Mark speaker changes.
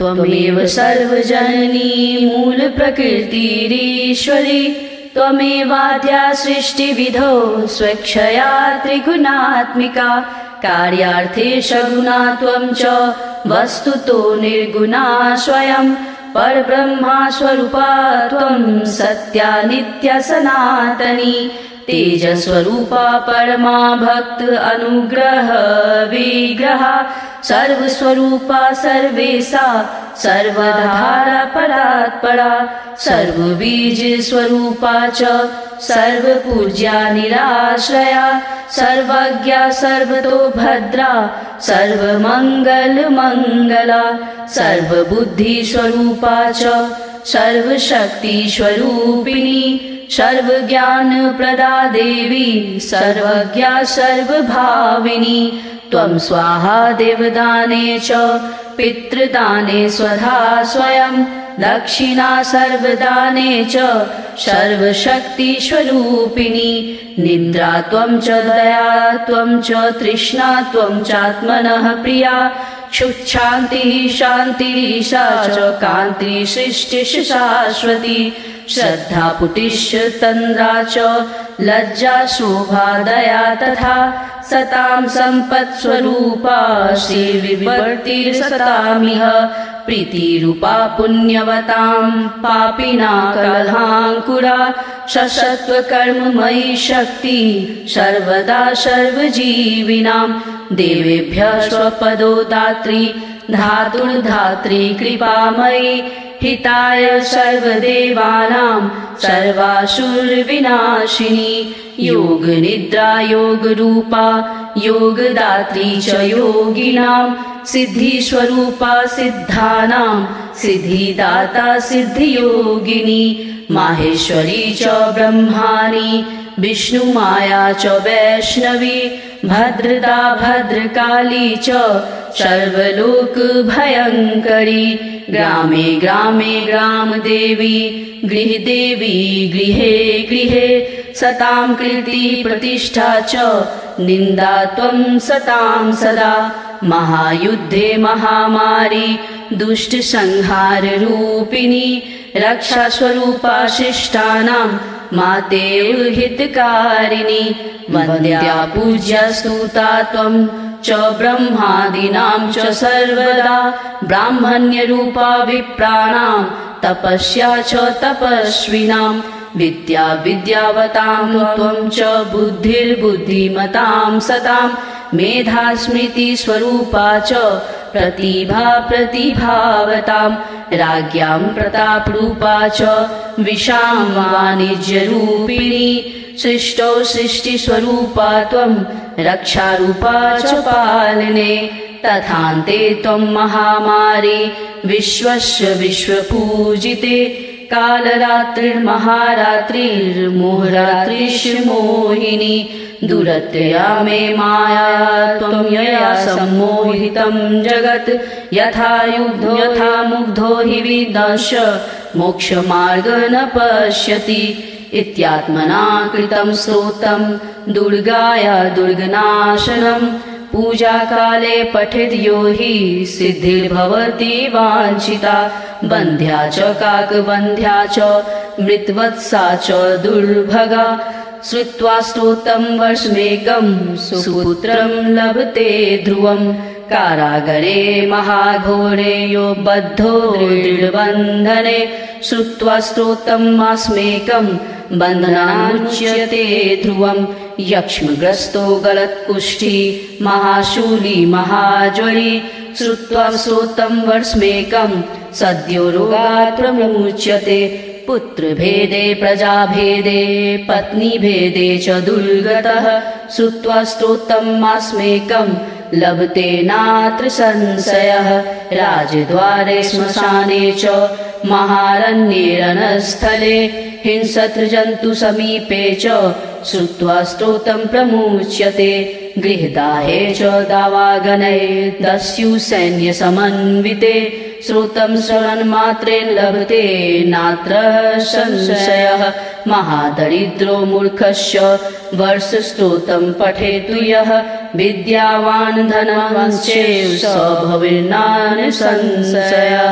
Speaker 1: त्वमेव सर्वजननी मूलप्रकृतिरीश्वरी त्वमेवाद्या सृष्टिविधौ स्वेच्छया त्रिगुणात्मिका कार्यार्थे सगुणा त्वं च वस्तुतो निर्गुणा स्वयं परब्रह्मा स्वरूपा त्वं सत्या नित्या सनातनी तेजस्वरूपा परमा भक्त अनुग्रह विग्रहा सर्वस्वरूपा सर्वेशा सर्वधारा परात्परा सर्वबीज स्वरूपा च सर्वपूज्या निराश्रया सर्वज्ञा सर्वतो भद्रा सर्वमङ्गलमङ्गला सर्वबुद्धिस्वरूपा च सर्वशक्तिस्वरूपिणी सर्वज्ञानप्रदा देवी सर्वज्ञा सर्वभाविनी त्वं स्वाहा देवदाने च पितृदाने स्वधा स्वयं दक्षिणा सर्वदाने च सर्वशक्तिस्वरूपिणी निद्रा त्वं च दया त्वं च तृष्णा त्वं चात्मनः प्रिया क्षुच्छान्तिः शान्तिरीशा च कान्तिः सृष्टिः शाश्वती श्रद्धा पुटिश्च तन्द्रा च लज्जा शोभा दया तथा सतां सम्पत्स्वरूपा श्रीविवर्तिर्सतामिह प्रीतिरूपा पुण्यवतां पापिना कलहाङ्कुरा सत्त्वकर्ममयी शक्ति सर्वदा सर्वजीविनां देवेभ्यः स्वपदो दात्री धातुर्धात्री कृपामयी हिताय सर्वदेवानां सर्वासुरविनाशिनी योगनिद्रा योगरूपा योगदात्री च योगिनां सिद्धिस्वरूपा सिद्धानां सिद्धिदाता सिद्धियोगिनी माहेश्वरी च ब्रह्माणी विष्णुमाया च वैष्णवी भद्रदा भद्रकाली च सर्वलोकभयङ्करी ग्रामे ग्रामे ग्रामदेवी गृहदेवी गृहे गृहे सतां कीर्ति प्रतिष्ठा च निन्दा त्वं सतां सदा महायुद्धे महामारी दुष्टसंहाररूपिणी रक्षास्वरूपा शिष्टानां मातेव हितकारिणी वन्द्या पूज्या स्तुता त्वं च ब्रह्मादीनां च सर्वदा ब्राह्मण्यरूपा विप्राणां तपस्या च तपस्विनां विद्या विद्यावतां त्वं च बुद्धिर्बुद्धिमतां सतां मेधा स्मृतिस्वरूपा च प्रतिभा प्रतिभावतां राज्ञां प्रतापरूपा च विशां वाणिज्यरूपिणी सृष्टौ सृष्टिस्वरूपा त्वं रक्षारूपा च पालने तथान्ते त्वं महामारी विश्वस्य विश्वपूजिते कालरात्रिर्महारात्रिर्मोहरात्रिर्मोहिनी दुरत्यया मे माया त्वं यया सम्मोहितं जगत् यथा युद्धो यथा मुग्धो हि विदश मोक्षमार्ग न पश्यति इत्यात्मना कृतं स्तोत्रं दुर्गाया दुर्गनाशनं पूजाकाले पठेद् यो हि सिद्धिर्भवति वाञ्छिता बन्ध्या च काकबन्ध्या च मृतवत्सा च दुर्भगा श्रुत्वा स्तोत्रं वर्षमेकं सुपुत्रं लभते ध्रुवं कारागरे महाघोरे यो बद्धो दृढबन्धने श्रुत्वा स्तोत्रं मास्मेकं बन्धनामुच्यते ध्रुवं यक्ष्मग्रस्तो गलत्कुष्ठी महाशूली महाज्वरी श्रुत्वा स्तोत्रं वर्षमेकं सद्यो रोगात् प्रमुच्यते पुत्रभेदे प्रजाभेदे पत्नीभेदे च दुर्गतः श्रुत्वा स्तोत्रं मास्मेकं लभते नात्र संशयः राजद्वारे श्मशाने च महारण्ये रणस्थले हिंसत्रजन्तुसमीपे च श्रुत्वा स्तोत्रं प्रमुच्यते गृहदाहे च दावागणे दस्यु सैन्यसमन्विते श्रोतं श्रवणमात्रेण लभते नात्र संशयः महादरिद्रो मूर्खस्य वर्षस्तोत्रं पठेतु यः विद्यावान् धनवंश्चैव स भवेन्नान् संशयः।